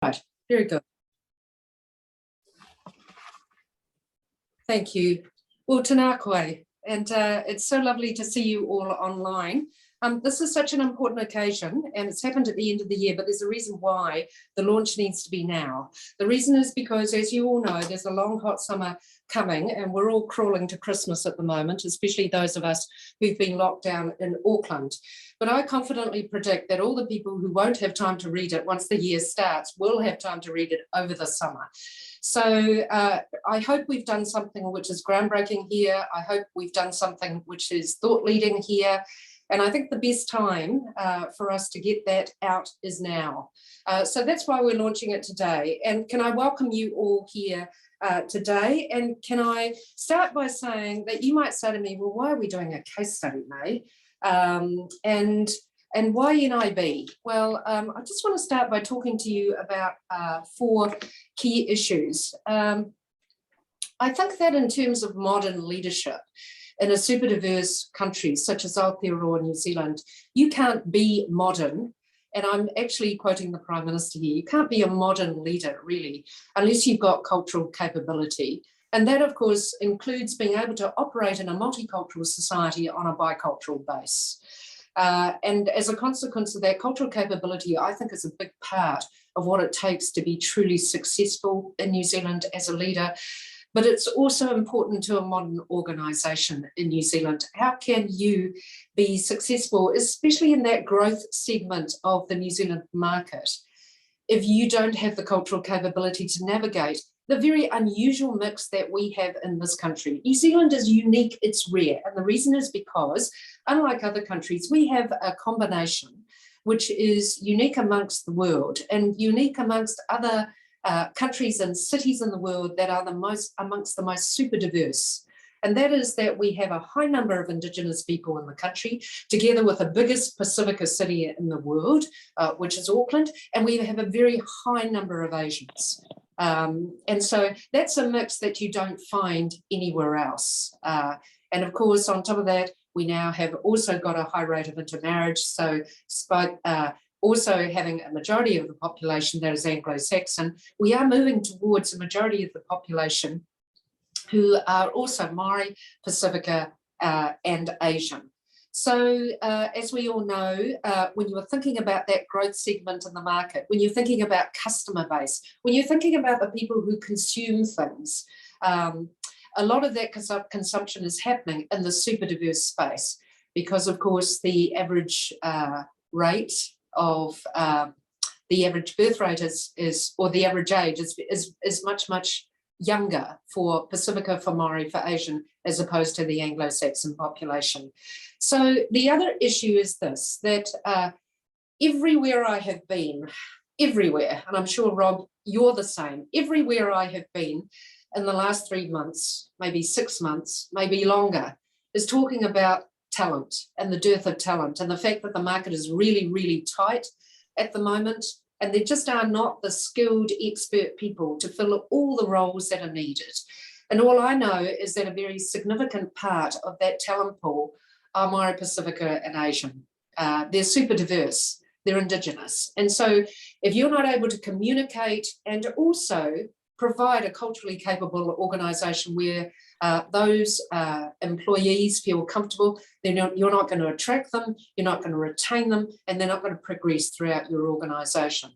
Right, very good. Thank you. Well, tēnā koe, and it's so lovely to see you all online. This is such an important occasion, and it's happened at the end of the year, but there's a reason why the launch needs to be now. The reason is because, as you all know, there's a long, hot summer coming, and we're all crawling to Christmas at the moment, especially those of us who've been locked down in Auckland. But I confidently predict that all the people who won't have time to read it once the year starts will have time to read it over the summer. So I hope we've done something which is groundbreaking here. I hope we've done something which is thought-leading here. And I think the best time for us to get that out is now. So that's why we're launching it today. And can I welcome you all here today? And can I start by saying that you might say to me, well, why are we doing a case study, May? And why NIB? Well, I just want to start by talking to you about 4 key issues. I think that in terms of modern leadership, in a super diverse country such as Aotearoa, New Zealand, you can't be modern, and I'm actually quoting the Prime Minister here, you can't be a modern leader really, unless you've got cultural capability. And that, of course, includes being able to operate in a multicultural society on a bicultural base. And as a consequence of that, cultural capability, I think, is a big part of what it takes to be truly successful in New Zealand as a leader. But it's also important to a modern organisation in New Zealand. How can you be successful, especially in that growth segment of the New Zealand market, if you don't have the cultural capability to navigate the very unusual mix that we have in this country? New Zealand is unique, it's rare. And the reason is because, unlike other countries, we have a combination which is unique amongst the world and unique amongst other countries and cities in the world that are amongst the most super diverse. And that is that we have a high number of Indigenous people in the country, together with the biggest Pacifica city in the world, which is Auckland, and we have a very high number of Asians. And so that's a mix that you don't find anywhere else. And of course, on top of that, we now have also got a high rate of intermarriage. So despite also having a majority of the population that is Anglo-Saxon, we are moving towards a majority of the population who are also Maori, Pacifica, and Asian. So as we all know, when you're thinking about that growth segment in the market, when you're thinking about customer base, when you're thinking about the people who consume things, a lot of that consumption is happening in the super diverse space because, of course, the average rate of the average birth rate or the average age is much younger for Pacifica, for Maori, for Asian, as opposed to the Anglo-Saxon population. So the other issue is this, that everywhere I have been, everywhere, and I'm sure, Rob, you're the same, everywhere I have been in the last 3 months, maybe 6 months, maybe longer, is talking about talent and the dearth of talent and the fact that the market is really, really tight at the moment, and there just are not the skilled expert people to fill all the roles that are needed. And all I know is that a very significant part of that talent pool are Maori, Pacifica and Asian. They're super diverse, they're Indigenous. And so if you're not able to communicate and also provide a culturally capable organisation where those employees feel comfortable, then you're not going to attract them, you're not going to retain them, and they're not going to progress throughout your organisation.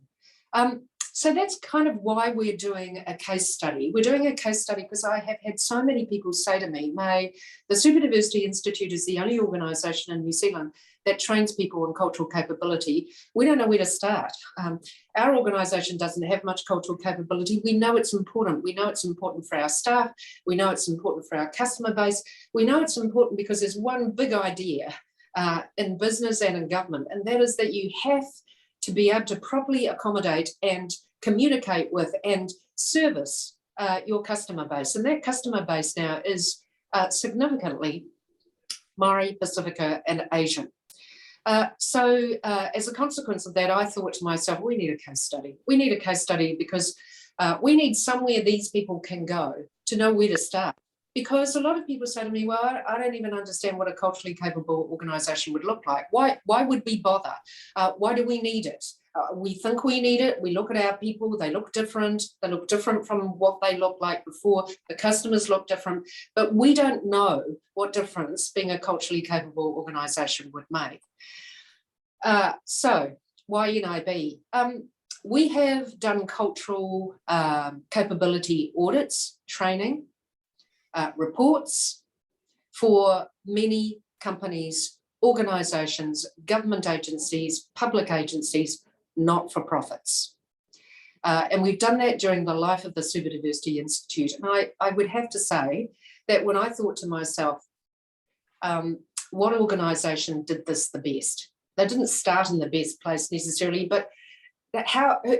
So that's kind of why we're doing a case study. We're doing a case study because I have had so many people say to me, May, the Superdiversity Institute is the only organisation in New Zealand that trains people in cultural capability. We don't know where to start. Our organisation doesn't have much cultural capability. We know it's important. We know it's important for our staff. We know it's important for our customer base. We know it's important because there's one big idea in business and in government, and that is that you have to be able to properly accommodate and communicate with and service your customer base. And that customer base now is significantly Maori, Pacifica and Asian. So as a consequence of that, I thought to myself, we need a case study. We need a case study because we need somewhere these people can go to know where to start. Because a lot of people say to me, well, I don't even understand what a culturally capable organisation would look like. Why would we bother? Why do we need it? We think we need it. We look at our people, they look different. They look different from what they looked like before. The customers look different, but we don't know what difference being a culturally capable organisation would make. So why NIB? We have done cultural capability audits, training, reports for many companies, organisations, government agencies, public agencies, not-for-profits. And we've done that during the life of the Superdiversity Institute. And I would have to say that when I thought to myself, what organisation did this the best? They didn't start in the best place necessarily, but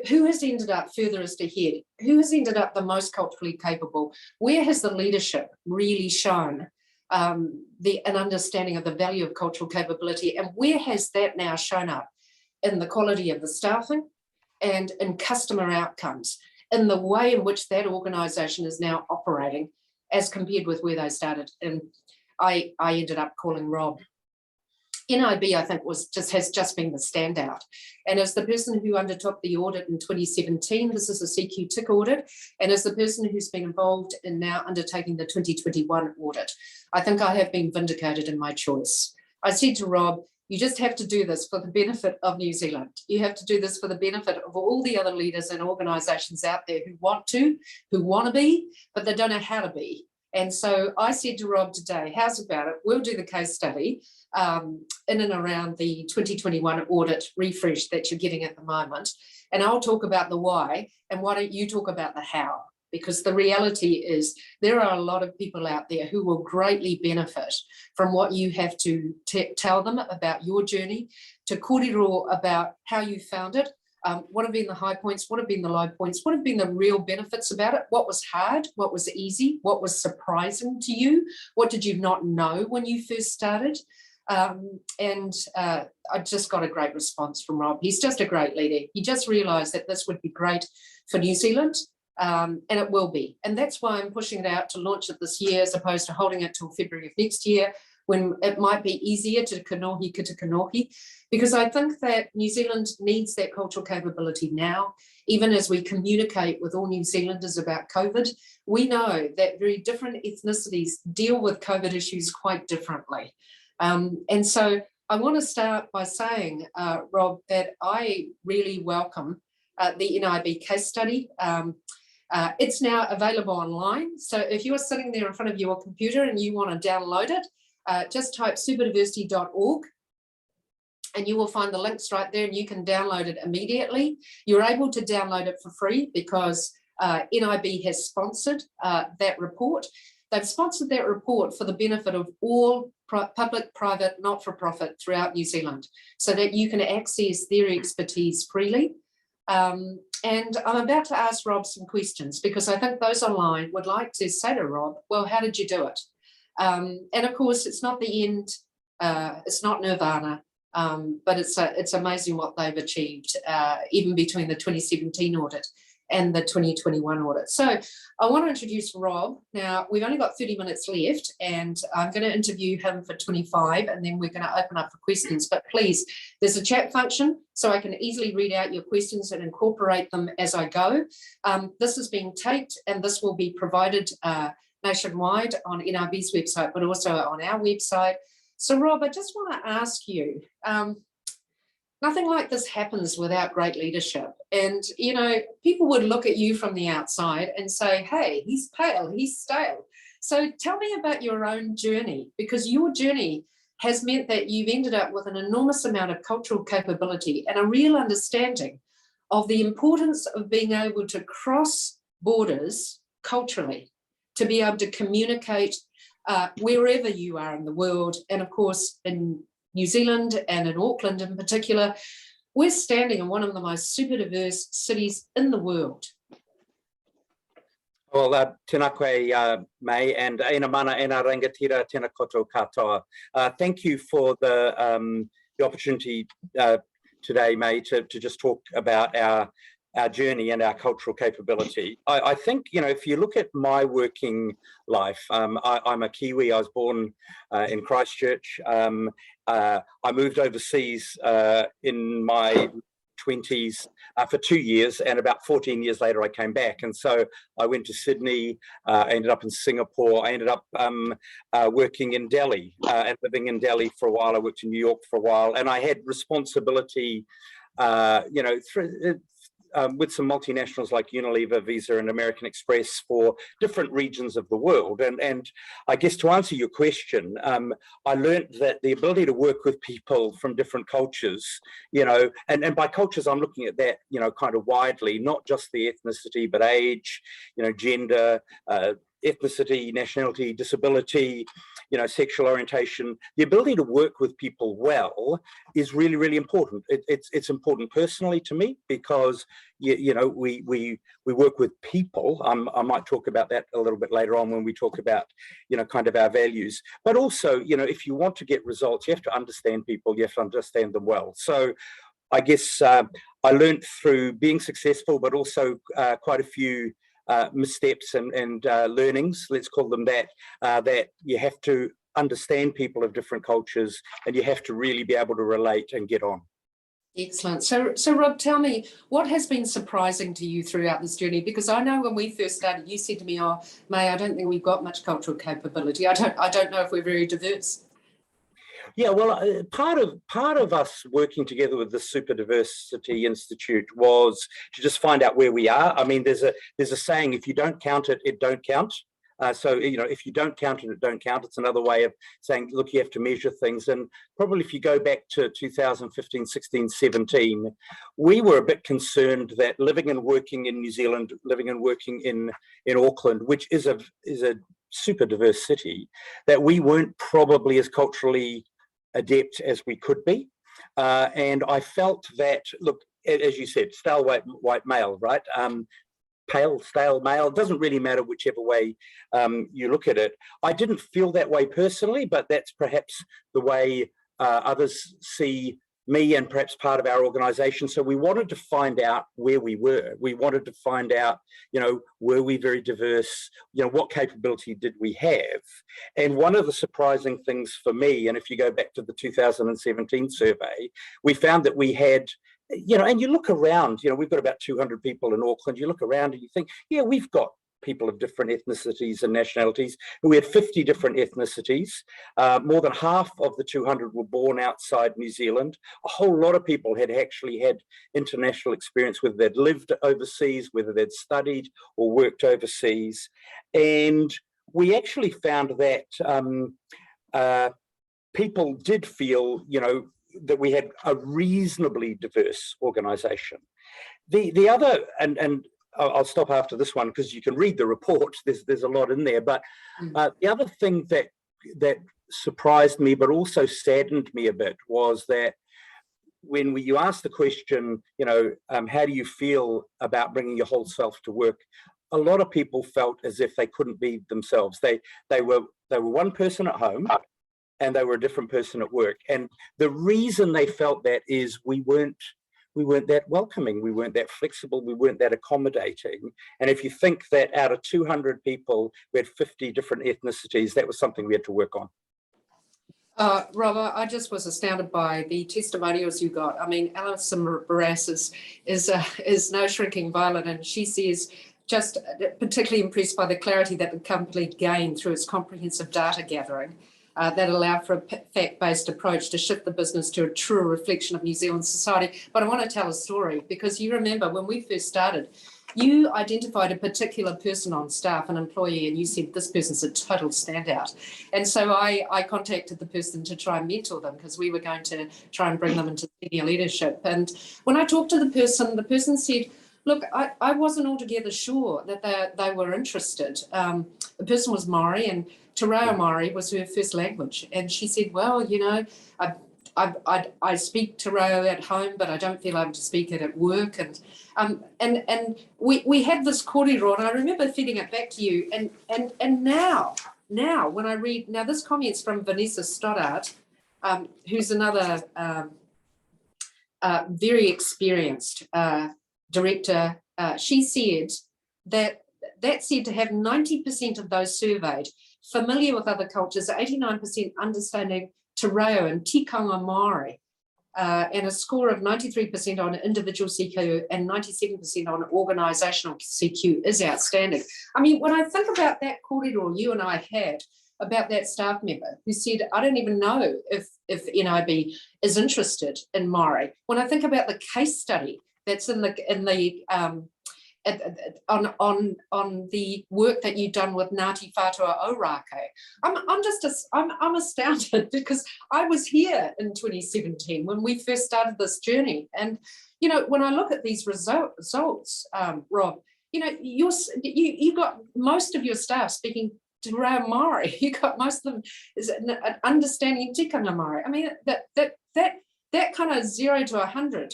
who has ended up furthest ahead? Who has ended up the most culturally capable? Where has the leadership really shown an understanding of the value of cultural capability? And where has that now shown up in the quality of the staffing and in customer outcomes, in the way in which that organisation is now operating as compared with where they started? And I ended up calling Rob. NIB, I think, has just been the standout. And as the person who undertook the audit in 2017, this is a CQ tick audit, and as the person who's been involved in now undertaking the 2021 audit, I think I have been vindicated in my choice. I said to Rob, you just have to do this for the benefit of New Zealand. You have to do this for the benefit of all the other leaders and organisations out there who want to be, but they don't know how to be. And so I said to Rob today, how's about it? We'll do the case study in and around the 2021 audit refresh that you're getting at the moment. And I'll talk about the why, and why don't you talk about the how? Because the reality is there are a lot of people out there who will greatly benefit from what you have to tell them about your journey, to kōrero about how you found it. What have been the high points? What have been the low points? What have been the real benefits about it? What was hard? What was easy? What was surprising to you? What did you not know when you first started? I just got a great response from Rob. He's just a great leader. He just realised that this would be great for New Zealand, and it will be. And that's why I'm pushing it out to launch it this year as opposed to holding it till February of next year, when it might be easier to kanohi ki te kanohi, because I think that New Zealand needs that cultural capability now. Even as we communicate with all New Zealanders about COVID, we know that very different ethnicities deal with COVID issues quite differently. And so I want to start by saying, Rob, that I really welcome the NIB case study. It's now available online. So if you're sitting there in front of your computer and you want to download it, just type superdiversity.org and you will find the links right there, and you can download it immediately. You're able to download it for free because NIB has sponsored that report. They've sponsored that report for the benefit of all public, private, not-for-profit throughout New Zealand, so that you can access their expertise freely. And I'm about to ask Rob some questions, because I think those online would like to say to Rob, well, how did you do it? And of course, it's not the end, it's not nirvana, but it's amazing what they've achieved, even between the 2017 audit and the 2021 audit. So I want to introduce Rob. Now, we've only got 30 minutes left, and I'm going to interview him for 25, and then we're going to open up for questions. But please, there's a chat function, so I can easily read out your questions and incorporate them as I go. This is being taped, and this will be provided nationwide on NIB's website, but also on our website. So Rob, I just want to ask you, nothing like this happens without great leadership. And, you know, people would look at you from the outside and say, hey, he's pale, he's stale. So tell me about your own journey, because your journey has meant that you've ended up with an enormous amount of cultural capability and a real understanding of the importance of being able to cross borders culturally, to be able to communicate wherever you are in the world. And of course, in New Zealand and in Auckland in particular, we're standing in one of the most super diverse cities in the world. Well, tēnā koe, May, and ina mana, ina rangatira, tēnā koutou katoa. Thank you for the opportunity today, May, to just talk about our journey and our cultural capability. I think, you know, if you look at my working life, I'm a Kiwi. I was born in Christchurch. I moved overseas in my 20s for 2 years, and about 14 years later I came back. And so I went to Sydney, I ended up in Singapore, I ended up working in Delhi and living in Delhi for a while. I worked in New York for a while, and I had responsibility with some multinationals like Unilever, Visa, and American Express for different regions of the world. And I guess to answer your question, I learned that the ability to work with people from different cultures, and by cultures, I'm looking at that, kind of widely, not just the ethnicity, but age, gender, ethnicity, nationality, disability, sexual orientation. The ability to work with people well is really, really important. It's important personally to me because we work with people. I might talk about that a little bit later on when we talk about kind of our values. But also, if you want to get results, you have to understand people. You have to understand them well. So I guess I learned through being successful, but also quite a few missteps and learnings, let's call them that, that you have to understand people of different cultures, and you have to really be able to relate and get on. Excellent. So Rob, tell me, what has been surprising to you throughout this journey? Because I know when we first started, you said to me, "Oh, May, I don't think we've got much cultural capability. I don't know if we're very diverse." Yeah, well, part of us working together with the Superdiversity Institute was to just find out where we are. I mean, there's a saying: if you don't count it, it don't count. So, if you don't count it, it don't count. It's another way of saying, look, you have to measure things. And probably if you go back to 2015, 16, 17, we were a bit concerned that living and working in New Zealand, living and working in Auckland, which is a super diverse city, that we weren't probably as culturally adept as we could be. And I felt that, look, as you said, stale white male, right? Pale, stale male, it doesn't really matter whichever way you look at it. I didn't feel that way personally, but that's perhaps the way others see me and perhaps part of our organization. So we wanted to find out where we were. We wanted to find out, were we very diverse? What capability did we have? And one of the surprising things for me, and if you go back to the 2017 survey, we found that we had, and you look around, we've got about 200 people in Auckland. You look around and you think, yeah, we've got people of different ethnicities and nationalities. We had 50 different ethnicities. More than half of the 200 were born outside New Zealand. A whole lot of people had actually had international experience, whether they'd lived overseas, whether they'd studied or worked overseas. And we actually found that people did feel, that we had a reasonably diverse organization. The other, and I'll stop after this one because you can read the report. There's a lot in there. But the other thing that surprised me, but also saddened me a bit, was that when you ask the question, how do you feel about bringing your whole self to work? A lot of people felt as if they couldn't be themselves. They were one person at home, and they were a different person at work. And the reason they felt that is we weren't that welcoming, we weren't that flexible, we weren't that accommodating. And if you think that out of 200 people, we had 50 different ethnicities, that was something we had to work on. Rob, I just was astounded by the testimonials you got. I mean, Alison Barras is no shrinking violet, and she says, just particularly impressed by the clarity that the company gained through its comprehensive data gathering. That allowed for a fact-based approach to shift the business to a truer reflection of New Zealand society. But I want to tell a story, because you remember when we first started, you identified a particular person on staff, an employee, and you said, this person's a total standout. And so I contacted the person to try and mentor them, because we were going to try and bring them into senior leadership. And when I talked to the person said, look, I wasn't altogether sure that they were interested. The person was Maori, and Te Reo Maori was her first language. And she said, well, I speak Te Reo at home, but I don't feel able to speak it at work. And we had this kōrero, and I remember feeding it back to you. And now when I read, now this comment's from Vanessa Stoddart, who's another very experienced director. She said that said to have 90% of those surveyed familiar with other cultures, 89% understanding Te Reo and tikanga Māori. and a score of 93% on individual CQ and 97% on organisational CQ is outstanding. I mean, when I think about that kōrero you and I had about that staff member who said, I don't even know if NIB is interested in Māori. When I think about the case study that's on the work that you've done with Ngāti Whātua Ōrākei, I'm astounded because I was here in 2017 when we first started this journey. And, you know, when I look at these results, Rob, you know, you got most of your staff speaking Te Reo Māori. You got most of them is understanding tikanga Māori. I mean, that kind of 0 to 100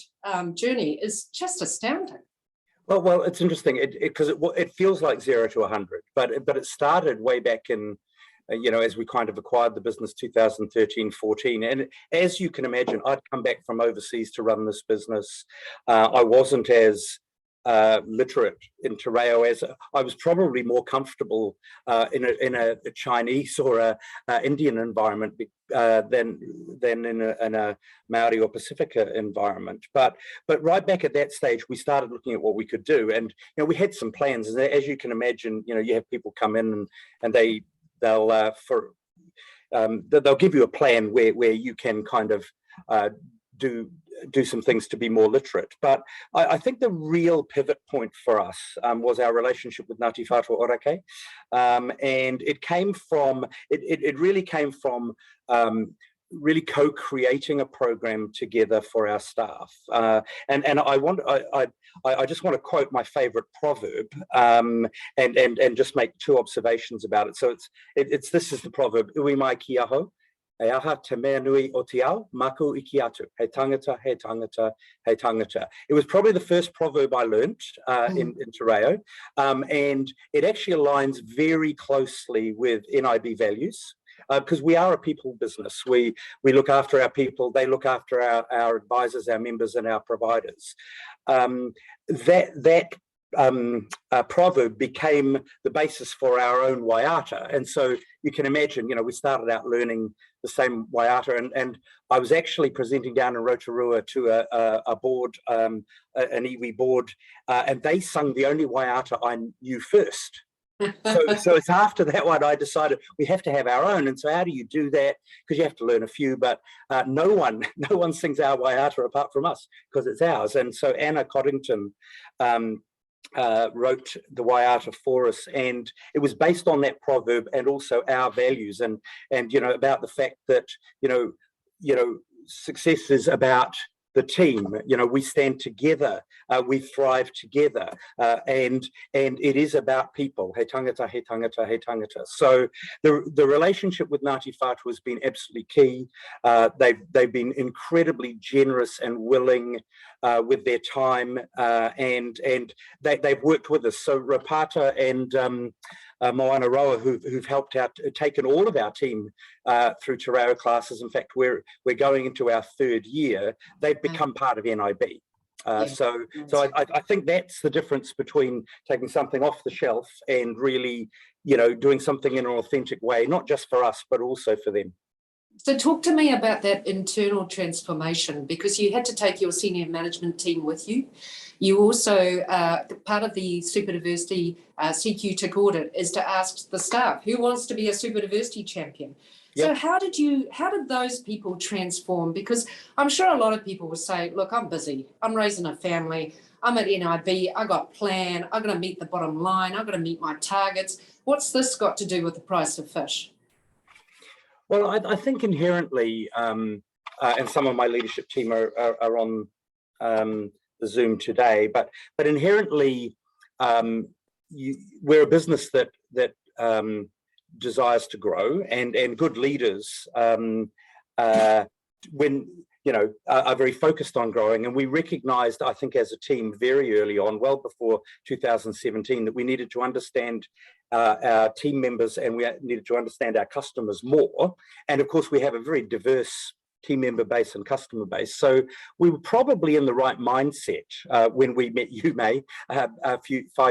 journey is just astounding. Well, it's interesting because it feels like 0 to 100, but it started way back in, you know, as we kind of acquired the business 2013, 14. And as you can imagine, I'd come back from overseas to run this business. I wasn't as literate in Te Reo as I was probably more comfortable in a Chinese or a Indian environment than in a Maori or Pacifica environment. But right back at that stage, we started looking at what we could do, and you know, we had some plans. And as you can imagine, you know, you have people come in and they'll give you a plan where you can kind of do some things to be more literate. But I think the real pivot point for us was our relationship with Ngāti Whātua Ōrākei. And it really came from really co-creating a program together for our staff. And I just want to quote my favorite proverb and just make two observations about it. So this is the proverb: Ui mai ki aho, e aha te mea nui o te ao, maku iki atu. He tangata, he tangata, he tangata. It was probably the first proverb I learned in Te Reo. And it actually aligns very closely with NIB values. Because we are a people business. We look after our people, they look after our advisors, our members, and our providers. That proverb became the basis for our own waiata. And so you can imagine, you know, we started out learning the same waiata, and I was actually presenting down in Rotorua to a board, an iwi board, and they sung the only waiata I knew first. So it's after that one I decided we have to have our own. And so how do you do that? Because you have to learn a few, but no one sings our waiata apart from us because it's ours. And so Anna Coddington wrote the waiata for us, and it was based on that proverb and also our values, and you know, about the fact that you know success is about the team. You know, we stand together, we thrive together, and it is about people. He tangata, he tangata, he tangata. So the relationship with Ngāti Whātua has been absolutely key. They've been incredibly generous and willing with their time, and they've worked with us. So Rapata and Moana Roa, who've helped out, taken all of our team through Te Reo classes. In fact, we're going into our 3rd year. They've become part of NIB. So I think that's the difference between taking something off the shelf and really, you know, doing something in an authentic way, not just for us, but also for them. So talk to me about that internal transformation, because you had to take your senior management team with you. You also, part of the Superdiversity CQ Tick audit is to ask the staff, who wants to be a Superdiversity champion? Yep. So how did those people transform? Because I'm sure a lot of people will say, look, I'm busy, I'm raising a family, I'm at NIB, I got a plan, I'm going to meet the bottom line, I'm going to meet my targets. What's this got to do with the price of fish? Well, I think inherently, and some of my leadership team are on the Zoom today, but inherently, we're a business that desires to grow, and good leaders, when you know, are very focused on growing. And we recognized, I think, as a team very early on, well before 2017, that we needed to understand our team members, and we needed to understand our customers more. And of course, we have a very diverse team member base and customer base. So we were probably in the right mindset when we met you, May, 5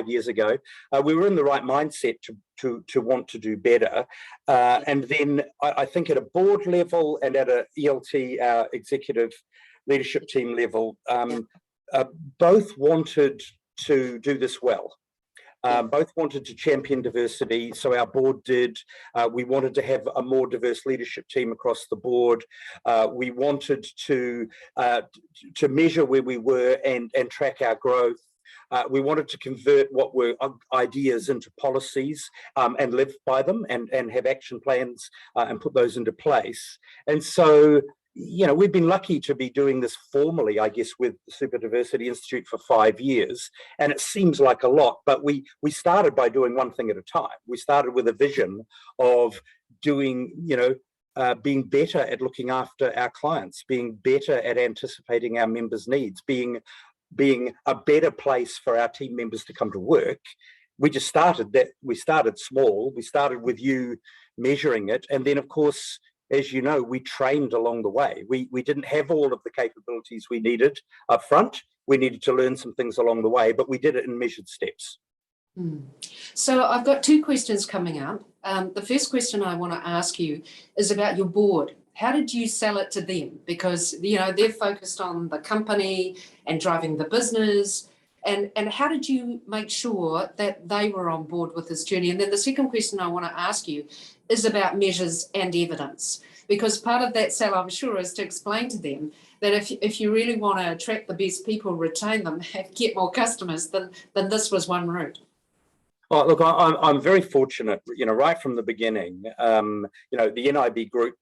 years ago. We were in the right mindset to want to do better. And then I think at a board level and at a ELT, our executive leadership team level, both wanted to do this well. Both wanted to champion diversity, so our board did. We wanted to have a more diverse leadership team across the board. We wanted to measure where we were and track our growth. We wanted to convert what were ideas into policies and live by them and have action plans and put those into place. And so, you know, we've been lucky to be doing this formally, I guess, with the Superdiversity Institute for 5 years. And it seems like a lot, but we started by doing one thing at a time. We started with a vision of doing, you know, being better at looking after our clients, being better at anticipating our members' needs, being a better place for our team members to come to work. We just started that. We started small. We started with you measuring it. And then, of course, as you know, we trained along the way. We didn't have all of the capabilities we needed up front. We needed to learn some things along the way, but we did it in measured steps. So I've got 2 questions coming up. The first question I want to ask you is about your board. How did you sell it to them? Because, you know, they're focused on the company and driving the business. And how did you make sure that they were on board with this journey? And then the second question I want to ask you is about measures and evidence, because part of that sell, I'm sure, is to explain to them that if you really want to attract the best people, retain them, and get more customers, then this was one route. Oh, look, I'm very fortunate, you know, right from the beginning. You know, the NIB group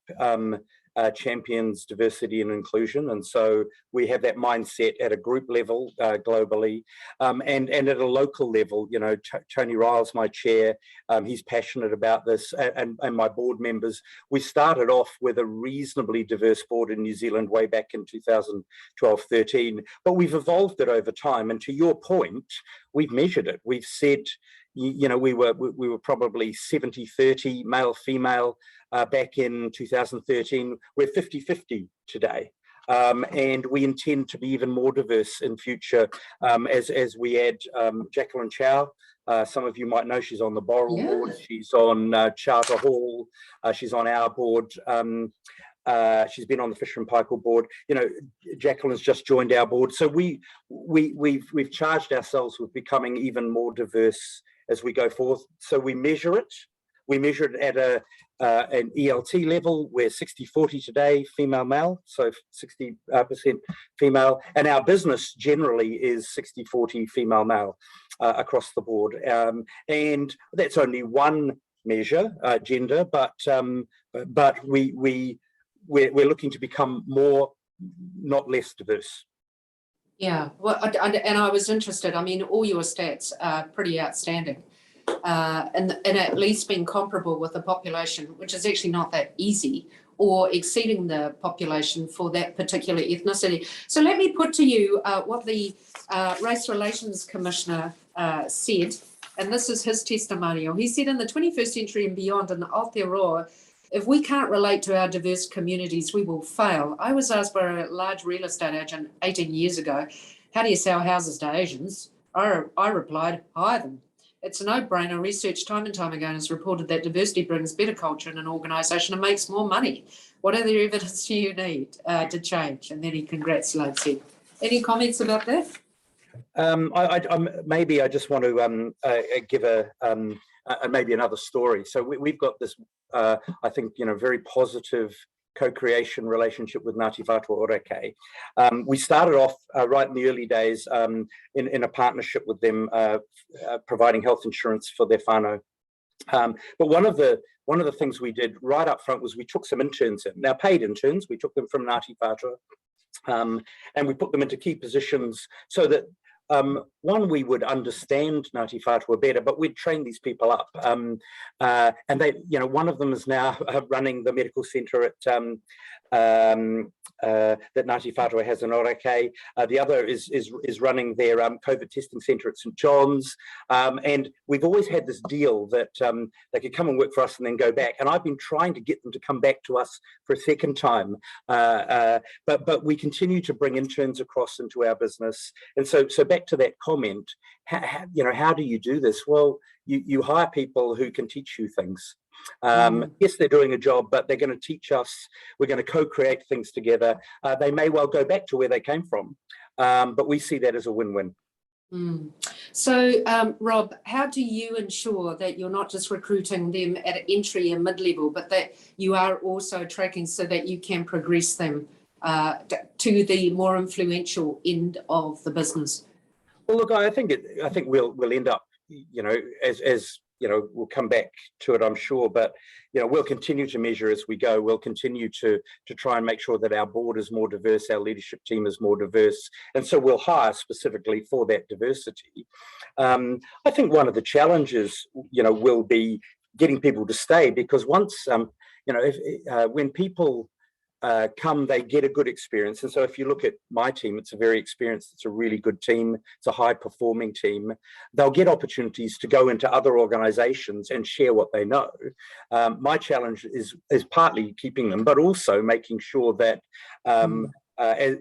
champions diversity and inclusion, and so we have that mindset at a group level globally, and at a local level. You know, Tony Ryle's my chair. He's passionate about this, and my board members. We started off with a reasonably diverse board in New Zealand way back in 2012-13, but we've evolved it over time. And to your point, we've measured it. We've said, you know, we were probably 70-30 male female back in 2013. We're 50-50 today, and we intend to be even more diverse in future as we add Jacqueline Chow. Some of you might know she's on the Boral board. She's on Charter Hall. She's on our board. She's been on the Fisher and Paykel board. You know, Jacqueline's just joined our board. So we've charged ourselves with becoming even more diverse as we go forth. So we measure it. We measure it at an ELT level. We're 60-40 today, female-male, so 60% female. And our business generally is 60-40 female-male across the board. And that's only one measure, gender, but we're looking to become more, not less diverse. Yeah, well, and I was interested. I mean, all your stats are pretty outstanding, and at least being comparable with the population, which is actually not that easy, or exceeding the population for that particular ethnicity. So let me put to you what the Race Relations Commissioner said, and this is his testimonial. He said, in the 21st century and beyond in Aotearoa, if we can't relate to our diverse communities, we will fail. I was asked by a large real estate agent 18 years ago, how do you sell houses to Asians? I replied, hire them. It's a no-brainer. Research time and time again has reported that diversity brings better culture in an organisation and makes more money. What other evidence do you need to change? And then he congratulates him. Any comments about that? Maybe I just want to give maybe another story. So we've got this, I think, you know, very positive co-creation relationship with Ngāti Whātua Ōrākei. We started off right in the early days in a partnership with them, providing health insurance for their whānau. But one of the things we did right up front was we took some interns in. Now, paid interns, we took them from Ngāti Whātua, and we put them into key positions so that one, we would understand Ngāti Whātua better, but we'd train these people up. And they, you know, one of them is now running the medical centre that Ngāti Whātua has in Ōrākei. The other is running their COVID testing centre at St John's. And we've always had this deal that they could come and work for us and then go back. And I've been trying to get them to come back to us for a second time. But we continue to bring interns across into our business. And so back to that comment, how do you do this? Well, you hire people who can teach you things. Yes, they're doing a job, but they're going to teach us. We're going to co-create things together. They may well go back to where they came from, but we see that as a win-win. So, Rob, how do you ensure that you're not just recruiting them at entry and mid-level, but that you are also tracking so that you can progress them to the more influential end of the business? Well, look, I think we'll end up, as we'll come back to it, I'm sure, but we'll continue to measure as we go. We'll continue to try and make sure that our board is more diverse, our leadership team is more diverse, and so we'll hire specifically for that diversity. I think one of the challenges, will be getting people to stay, because once, when people come, they get a good experience. And so if you look at my team, it's a very experienced, it's a really good team, it's a high performing team. They'll get opportunities to go into other organizations and share what they know. My challenge is partly keeping them, but also making sure that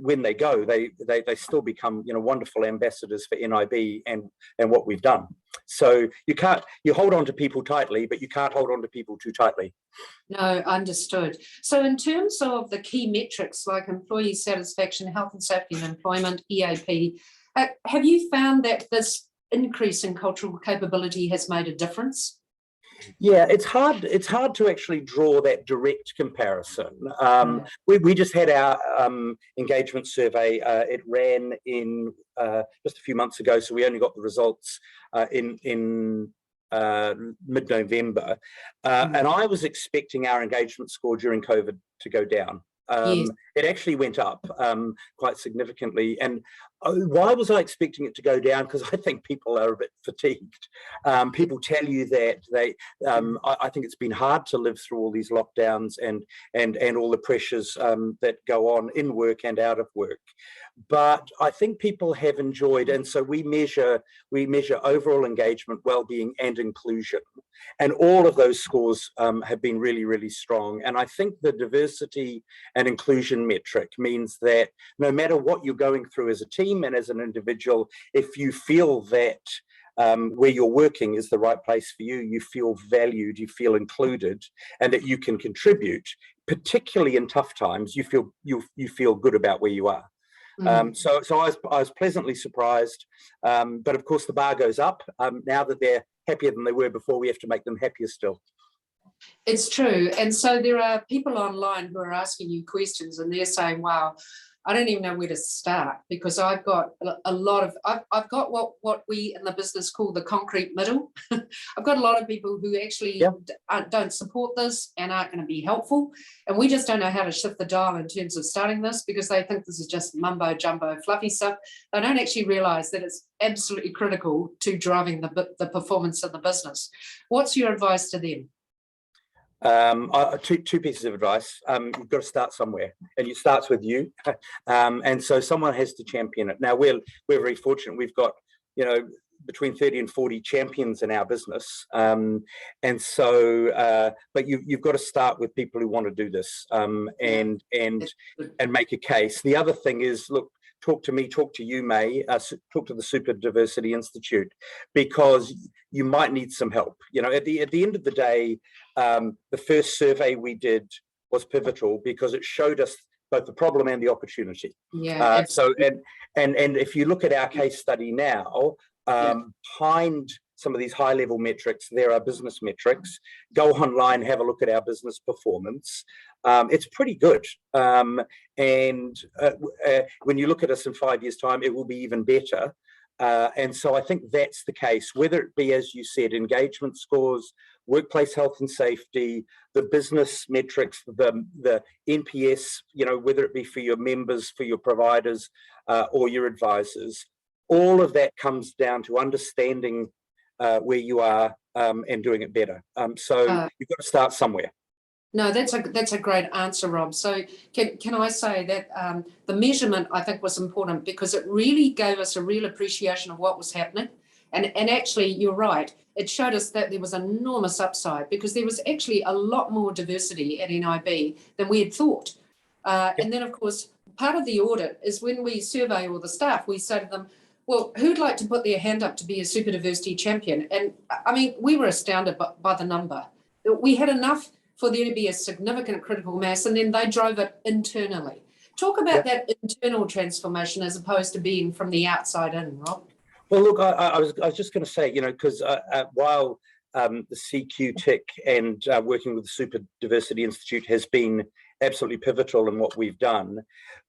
when they go, they still become wonderful ambassadors for NIB and what we've done. So you hold on to people tightly, but you can't hold on to people too tightly. No, understood. So in terms of the key metrics like employee satisfaction, health and safety and employment, EAP, have you found that this increase in cultural capability has made a difference? Yeah, it's hard to actually draw that direct comparison. We just had our engagement survey. It ran in just a few months ago, so we only got the results in mid-November. And I was expecting our engagement score during COVID to go down. Yes. It actually went up quite significantly. And why was I expecting it to go down? Because I think people are a bit fatigued. People tell you that I think it's been hard to live through all these lockdowns and all the pressures that go on in work and out of work. But I think people have enjoyed, and so we measure overall engagement, well-being, and inclusion, and all of those scores have been really, really strong. And I think the diversity and inclusion metric means that no matter what you're going through as a team and as an individual, if you feel that where you're working is the right place for you, you feel valued, you feel included, and that you can contribute, particularly in tough times, you feel good about where you are. So I was pleasantly surprised, but of course the bar goes up. Now that they're happier than they were before, we have to make them happier still. It's true. And so there are people online who are asking you questions and they're saying, wow, I don't even know where to start, because I've got a lot of, I've got what we in the business call the concrete middle. I've got a lot of people who actually don't support this and aren't going to be helpful. And we just don't know how to shift the dial in terms of starting this, because they think this is just mumbo jumbo fluffy stuff. They don't actually realize that it's absolutely critical to driving the performance of the business. What's your advice to them? Two pieces of advice. You've got to start somewhere, and it starts with you. And so someone has to champion it. Now we're very fortunate. We've got between 30 and 40 champions in our business, and so but you've got to start with people who want to do this, and make a case. The other thing is, look, talk to me, talk to you, May, talk to the Superdiversity Institute, because you might need some help. At the end of the day, the first survey we did was pivotal because it showed us both the problem and the opportunity. Yeah. So if you look at our case study now, behind some of these high-level metrics, there are business metrics. Go online, have a look at our business performance. It's pretty good. And when you look at us in 5 years' time, it will be even better. And so I think that's the case, whether it be, as you said, engagement scores, workplace health and safety, the business metrics, the NPS, whether it be for your members, for your providers, or your advisors, all of that comes down to understanding where you are and doing it better. So you've got to start somewhere. No, that's a great answer, Rob. So can I say that the measurement, I think, was important because it really gave us a real appreciation of what was happening. And actually, you're right, it showed us that there was enormous upside because there was actually a lot more diversity at NIB than we had thought. And then, of course, part of the audit is when we survey all the staff, we say to them, well, who'd like to put their hand up to be a Superdiversity champion? And I mean, we were astounded by the number. we had enough for there to be a significant critical mass, and then they drove it internally. Talk about that internal transformation as opposed to being from the outside in, Rob. Well, look, I was just going to say, because while the CQ TIC and working with the Superdiversity Institute has been absolutely pivotal in what we've done,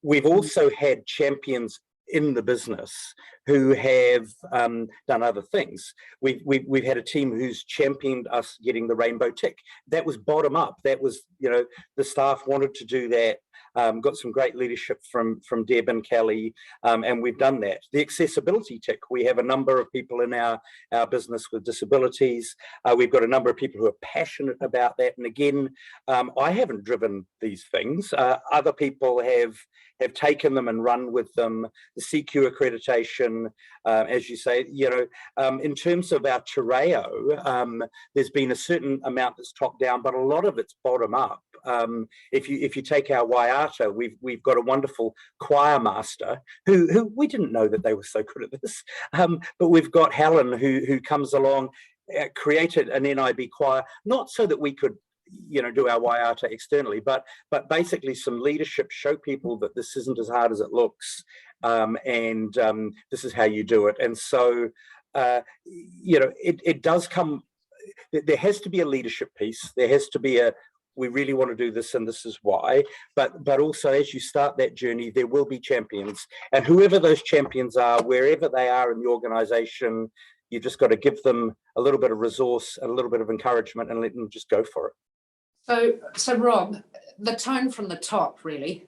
we've also had champions in the business who have done other things. We've had a team who's championed us getting the rainbow tick. That was bottom up. That was, the staff wanted to do that. Got some great leadership from Deb and Kelly, and we've done that. The accessibility tick, we have a number of people in our business with disabilities. We've got a number of people who are passionate about that. And again, I haven't driven these things. Other people have taken them and run with them. The CQ accreditation, as you say, in terms of our Terreo, there's been a certain amount that's top down, but a lot of it's bottom up. If you take our Waiata, we've got a wonderful choir master who we didn't know that they were so good at this, but we've got Helen who comes along, created an NIB choir, not so that we could do our Waiata externally, but basically some leadership, show people that this isn't as hard as it looks, and this is how you do it. And so it does come, there has to be a leadership piece, there has to be we really want to do this and this is why, but also as you start that journey, there will be champions, and whoever those champions are, wherever they are in the organization, you just got to give them a little bit of resource, a little bit of encouragement, and let them just go for it. So Rob, the tone from the top, really,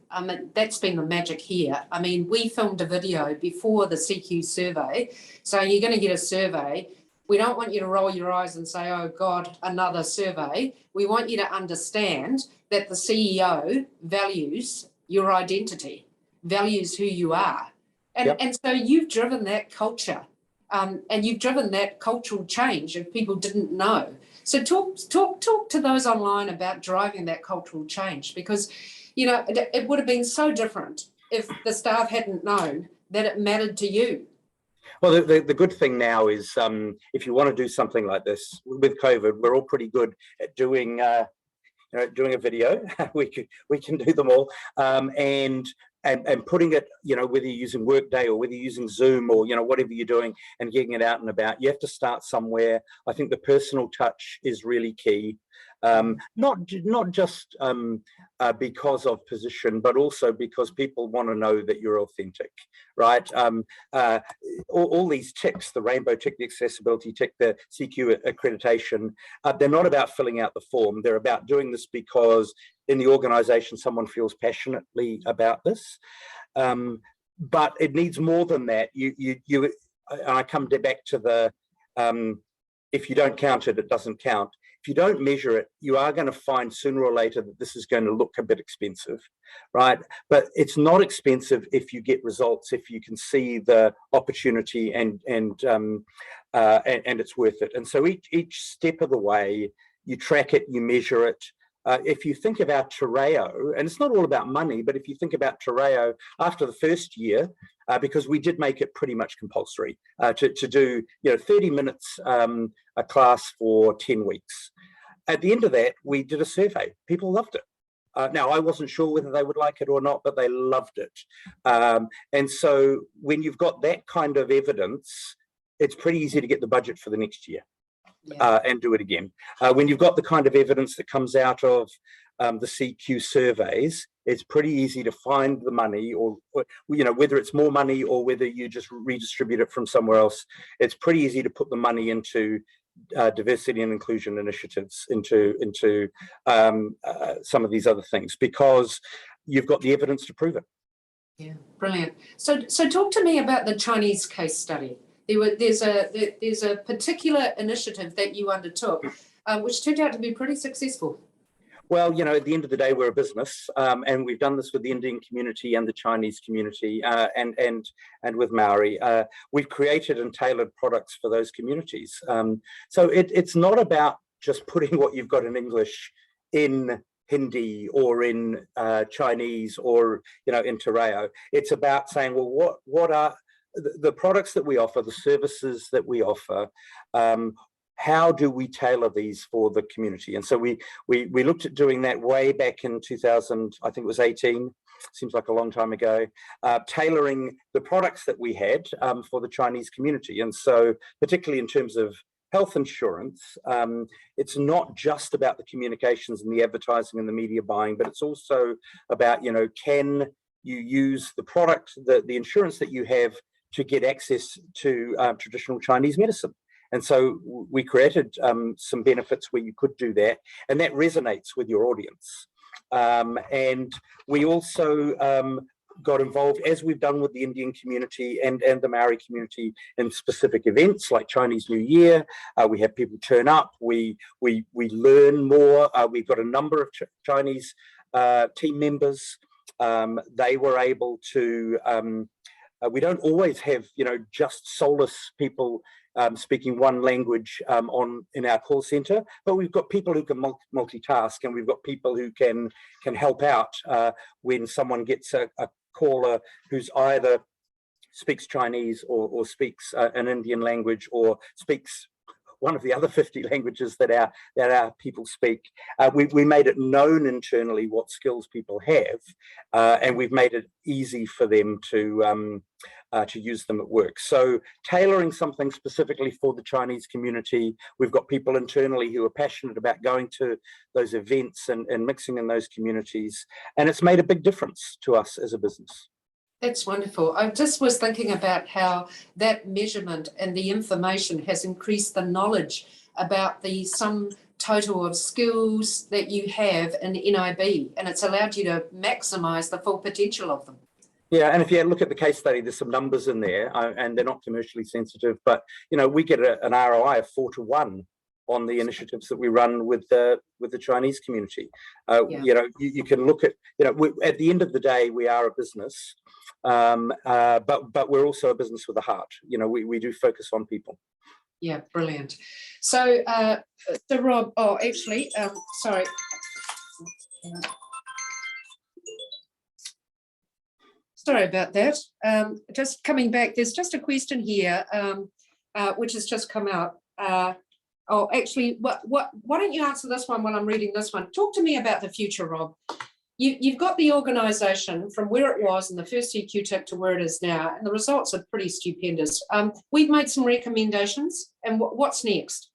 that's been the magic here. I mean, we filmed a video before the CQ survey, so you're going to get a survey. We don't want you to roll your eyes and say, oh God, another survey. We want you to understand that the CEO values your identity, values who you are. And so you've driven that culture, and you've driven that cultural change if people didn't know. So talk to those online about driving that cultural change, because, it would have been so different if the staff hadn't known that it mattered to you. Well, the good thing now is if you want to do something like this with COVID, we're all pretty good at doing a video. we can do them all, and putting it, whether you're using Workday or whether you're using Zoom or whatever you're doing, and getting it out and about. You have to start somewhere. I think the personal touch is really key. Not just because of position, but also because people want to know that you're authentic, right? All these ticks, the rainbow tick, the accessibility tick, the CQ accreditation, they're not about filling out the form. They're about doing this because in the organization, someone feels passionately about this. But it needs more than that. I come back to the, if you don't count it, it doesn't count. If you don't measure it, you are going to find sooner or later that this is going to look a bit expensive, right? But it's not expensive if you get results, if you can see the opportunity and it's worth it. And so each step of the way, you track it, you measure it. If you think about Terreo, and it's not all about money, but if you think about Terreo, after the first year, because we did make it pretty much compulsory to do 30 minutes a class for 10 weeks. At the end of that, we did a survey. People loved it. Now, I wasn't sure whether they would like it or not, but they loved it. And so when you've got that kind of evidence, it's pretty easy to get the budget for the next year. And do it again. When you've got the kind of evidence that comes out of the CQ surveys, it's pretty easy to find the money, or whether it's more money or whether you just redistribute it from somewhere else. It's pretty easy to put the money into diversity and inclusion initiatives, into some of these other things, because you've got the evidence to prove it. Yeah, brilliant. So talk to me about the Chinese case study. There's a particular initiative that you undertook, which turned out to be pretty successful. Well, at the end of the day, we're a business, and we've done this with the Indian community and the Chinese community, and with Maori. We've created and tailored products for those communities. So it's not about just putting what you've got in English in Hindi or in Chinese or in Terreo. It's about saying, well, what are the products that we offer, the services that we offer, how do we tailor these for the community? And so we looked at doing that way back in 2000, I think it was 18, seems like a long time ago, tailoring the products that we had for the Chinese community. And so particularly in terms of health insurance, it's not just about the communications and the advertising and the media buying, but it's also about, can you use the product, the insurance that you have to get access to traditional Chinese medicine. And so we created some benefits where you could do that, and that resonates with your audience. And we also got involved, as we've done with the Indian community and the Maori community, in specific events like Chinese New Year. We have people turn up, we learn more. We've got a number of Chinese team members. They were able to, we don't always have, just soulless people speaking one language in our call center, but we've got people who can multitask, and we've got people who can help out when someone gets a caller who's either speaks Chinese or speaks an Indian language or speaks one of the other 50 languages that our people speak. We made it known internally what skills people have, and we've made it easy for them to use them at work. So tailoring something specifically for the Chinese community. We've got people internally who are passionate about going to those events and mixing in those communities, and it's made a big difference to us as a business. That's wonderful. I just was thinking about how that measurement and the information has increased the knowledge about the sum total of skills that you have in NIB, and it's allowed you to maximise the full potential of them. Yeah, and if you look at the case study, there's some numbers in there, and they're not commercially sensitive, but we get an ROI of 4 to 1 on the initiatives that we run with the Chinese community. You can look at, at the end of the day, we are a business, but we're also a business with a heart. We do focus on people. Yeah, brilliant. So Rob, sorry. Sorry about that. Just coming back, there's just a question here, which has just come out. Actually, why don't you answer this one while I'm reading this one? Talk to me about the future, Rob. You've got the organisation from where it was in the first CQ tip to where it is now, and the results are pretty stupendous. We've made some recommendations, and what's next?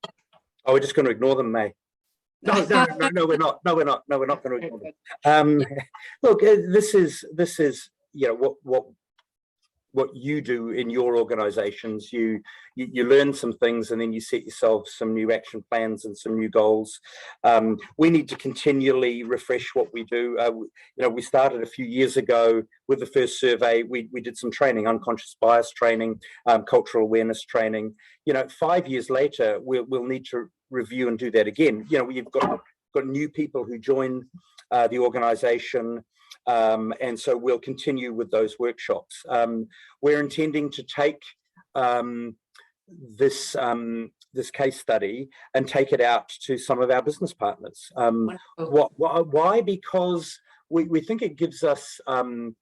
Oh, we're just going to ignore them, May. No, we're not. No, we're not going to ignore them. Look, this is what you do in your organizations. You learn some things, and then you set yourself some new action plans and some new goals. We need to continually refresh what we do. We started a few years ago with the first survey. We did some training, unconscious bias training, cultural awareness training. 5 years later, we'll need to review and do that again. We've got new people who join the organization. And so we'll continue with those workshops. We're intending to take this case study and take it out to some of our business partners. Why? Because we think it gives us some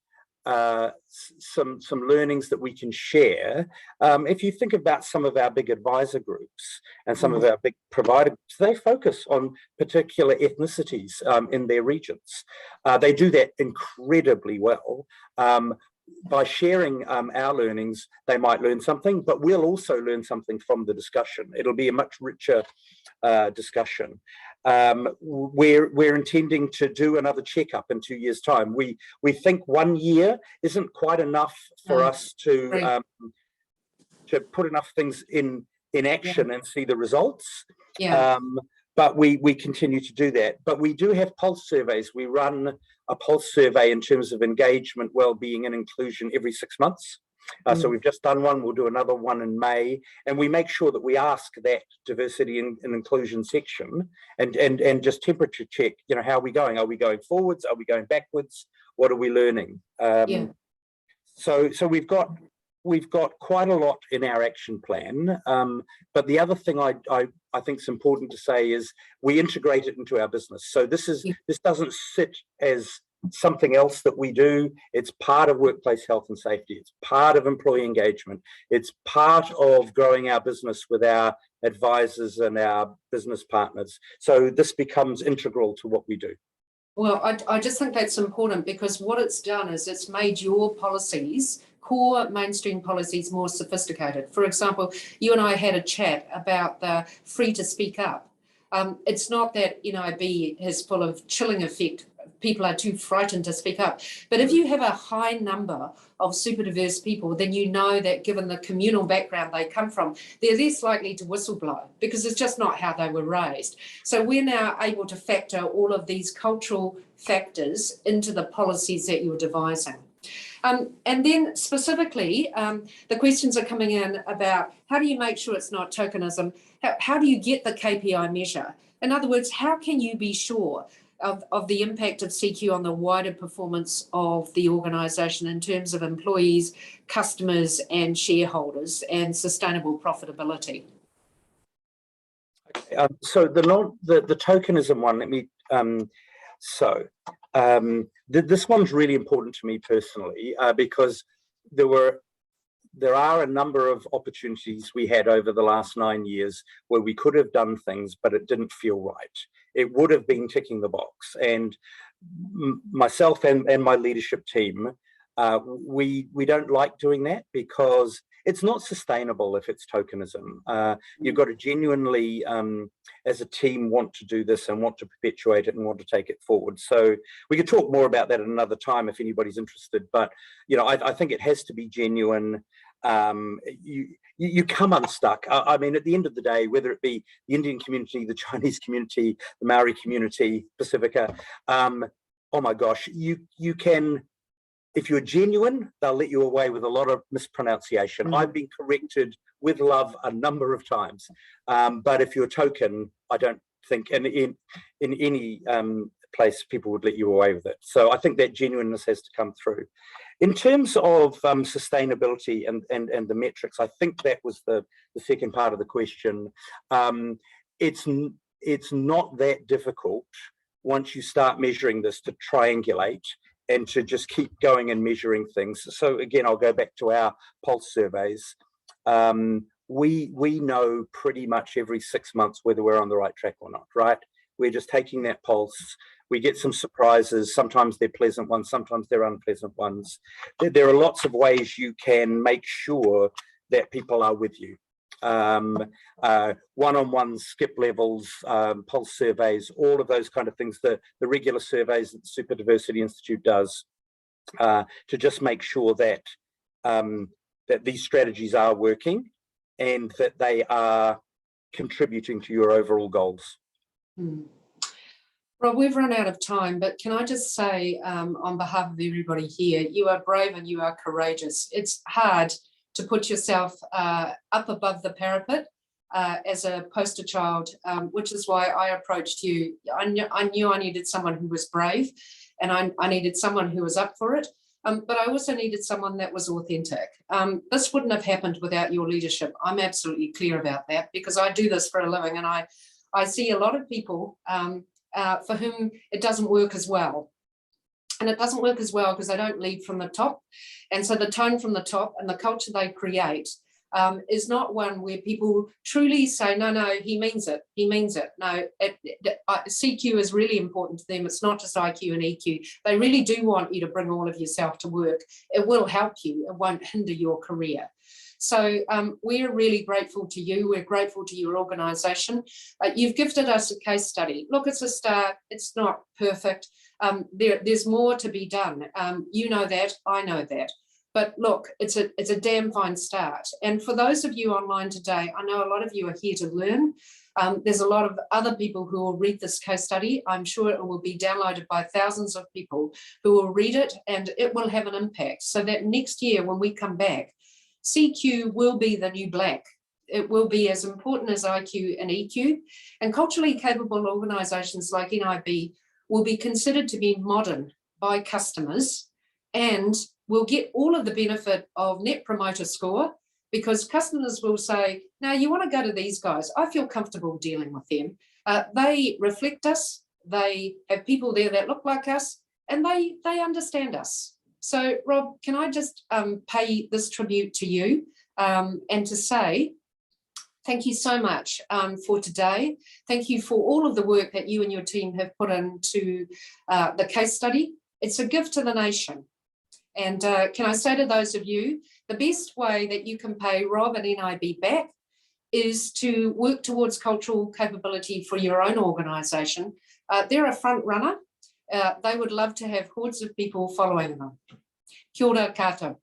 learnings that we can share. If you think about some of our big advisor groups and some of our big provider groups, they focus on particular ethnicities in their regions. They do that incredibly well. By sharing our learnings, they might learn something, but we'll also learn something from the discussion. It'll be a much richer discussion. We're intending to do another checkup in 2 years' time. We think 1 year isn't quite enough for us to put enough things in action and see the results. But we continue to do that. But we do have pulse surveys. We run a pulse survey in terms of engagement, well-being, and inclusion every 6 months. So we've just done one. We'll do another one in May, and we make sure that we ask that diversity and inclusion section and just temperature check. How are we going? Are we going forwards? Are we going backwards? What are we learning? So we've got quite a lot in our action plan. But the other thing I think is important to say is we integrate it into our business. So this doesn't sit as something else that we do. It's part of workplace health and safety. It's part of employee engagement. It's part of growing our business with our advisors and our business partners. So this becomes integral to what we do. Well, I just think that's important, because what it's done is it's made your policies, core mainstream policies, more sophisticated. For example, you and I had a chat about the free to speak up. It's not that NIB is full of chilling effect. People are too frightened to speak up. But if you have a high number of super diverse people, then you know that given the communal background they come from, they're less likely to whistleblow, because it's just not how they were raised. So we're now able to factor all of these cultural factors into the policies that you're devising. And then specifically, the questions are coming in about how do you make sure it's not tokenism? How do you get the KPI measure? In other words, how can you be sure of the impact of CQ on the wider performance of the organisation in terms of employees, customers and shareholders and sustainable profitability? So the tokenism one, let me, this one's really important to me personally, because there are a number of opportunities we had over the last 9 years where we could have done things, but it didn't feel right. It would have been ticking the box. And myself and my leadership team, we don't like doing that, because it's not sustainable if it's tokenism. You've got to genuinely, as a team, want to do this and want to perpetuate it and want to take it forward. So we could talk more about that at another time if anybody's interested. But I think it has to be genuine. You come unstuck. I mean, at the end of the day, whether it be the Indian community, the Chinese community, the Maori community, Pacifica, oh my gosh, you can. If you're genuine, they'll let you away with a lot of mispronunciation. Mm-hmm. I've been corrected with love a number of times. But if you're token, I don't think in any place people would let you away with it. So I think that genuineness has to come through. In terms of sustainability and the metrics, I think that was the second part of the question. It's not that difficult once you start measuring this to triangulate and to just keep going and measuring things. So again, I'll go back to our pulse surveys. We know pretty much every 6 months whether we're on the right track or not, right? We're just taking that pulse. We get some surprises. Sometimes they're pleasant ones, sometimes they're unpleasant ones. There are lots of ways you can make sure that people are with you. One-on-one skip levels, pulse surveys, all of those kind of things, the regular surveys that the Superdiversity Institute does, to just make sure that that these strategies are working and that they are contributing to your overall goals. Rob, we've run out of time, but can I just say on behalf of everybody here, you are brave and you are courageous. It's hard to put yourself up above the parapet as a poster child, which is why I approached you. I knew I needed someone who was brave, and I needed someone who was up for it, but I also needed someone that was authentic. This wouldn't have happened without your leadership. I'm absolutely clear about that, because I do this for a living, and I see a lot of people for whom it doesn't work as well. And it doesn't work as well because they don't lead from the top. And so the tone from the top and the culture they create is not one where people truly say, no, he means it. He means it. No, CQ is really important to them. It's not just IQ and EQ. They really do want you to bring all of yourself to work. It will help you. It won't hinder your career. So we're really grateful to you. We're grateful to your organisation. You've gifted us a case study. Look, it's a start. It's not perfect. There's more to be done. You know that. I know that. But look, it's a damn fine start. And for those of you online today, I know a lot of you are here to learn. There's a lot of other people who will read this case study. I'm sure it will be downloaded by thousands of people who will read it, and it will have an impact. So that next year when we come back, CQ will be the new black. It will be as important as IQ and EQ. And culturally capable organisations like NIB will be considered to be modern by customers, and will get all of the benefit of Net Promoter Score, because customers will say, now you want to go to these guys. I feel comfortable dealing with them. They reflect us. They have people there that look like us, and they understand us. So Rob, can I just pay this tribute to you and to say thank you so much for today. Thank you for all of the work that you and your team have put into the case study. It's a gift to the nation. And can I say to those of you, the best way that you can pay Rob and NIB back is to work towards cultural capability for your own organisation. They're a front runner. They would love to have hordes of people following them. Kia ora koutou.